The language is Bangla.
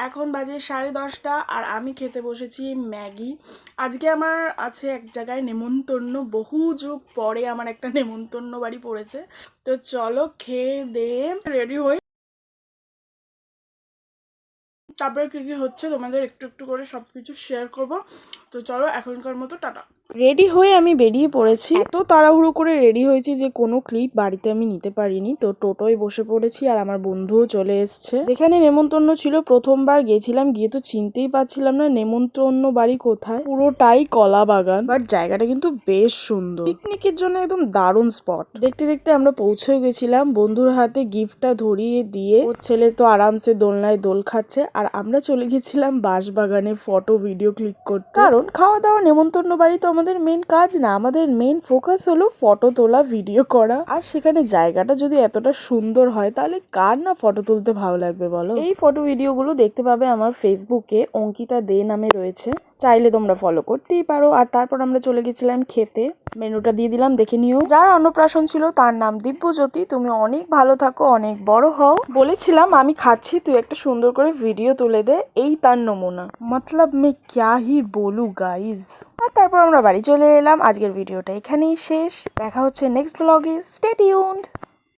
এখন বাজে 10:30 আর আমি খেতে বসেছি ম্যাগি। আজকে আমার আছে এক জায়গায় নেমন্তন্ন, বহু যুগ পরে আমার একটা নেমন্তন্ন বাড়ি পড়েছে। তো চলো খেয়ে দিয়ে রেডি হই, তারপরে কী কী হচ্ছে তোমাদের একটু একটু করে সব কিছু শেয়ার করবো। তো চলো এখনকার মতো টাটা। রেডি হয়ে আমি বেরিয়ে পড়েছি। এত তাড়াহুড়ো করে রেডি হয়েছি যে কোনো ক্লিপ বাড়িতে আমি নিতে পারিনি। তো টোটোয় বসে পড়েছি আর আমার বন্ধুও চলে এসছে। যেখানে নেমন্তন্ন ছিল প্রথমবার গেছিলাম, গিয়ে তো চিনতেই পারছিলাম না নেমন্তন্ন বাড়ি কোথায়। পুরোটাই কলা বাগান, বাট জায়গাটা কিন্তু বেশ সুন্দর, পিকনিকের জন্য একদম দারুণ স্পট। দেখতে দেখতে আমরা পৌঁছে গেছিলাম। বন্ধুর হাতে গিফটটা ধরিয়ে দিয়ে ওর ছেলে তো আরামসে দোলনায় দোল খাচ্ছে, আর আমরা চলে গেছিলাম বাঁশবাগানে ফটো ভিডিও ক্লিক করতে। কারণ খাওয়া দাওয়া নেমন্তন্ন বাড়ি তো আমাদের মেন কাজ না, আমাদের মেন ফোকাস হলো ফটো তোলা, ভিডিও করা। আর সেখানে জায়গাটা যদি এতটা সুন্দর হয় তাহলে কার না ফটো তুলতে ভালো লাগবে বলো। এই ফটো ভিডিওগুলো দেখতে পাবে আমার ফেসবুকে, অঙ্কিতা দে নামে রয়েছে, চাইলে তোমরা ফলো করতেই পারো। আর তারপর আমরা চলে গেছিলাম খেতে। মেনুটা দিয়ে দিলাম, দেখে নিও। যার অন্নপ্রাশন ছিল তার নাম দিব্যজ্যোতি। তুমি অনেক ভালো থাকো, অনেক বড় হও। বলেছিলাম আমি খাচ্ছি, তুই একটা সুন্দর করে ভিডিও তুলে দে, এই তার নমুনা। মতলব মে ক্যা হি বলু গাইজ। আর তারপর আমরা বাড়ি চলে এলাম। আজকের ভিডিওটা এখানেই শেষ, দেখা হচ্ছে নেক্সট ব্লগে। Stay tuned.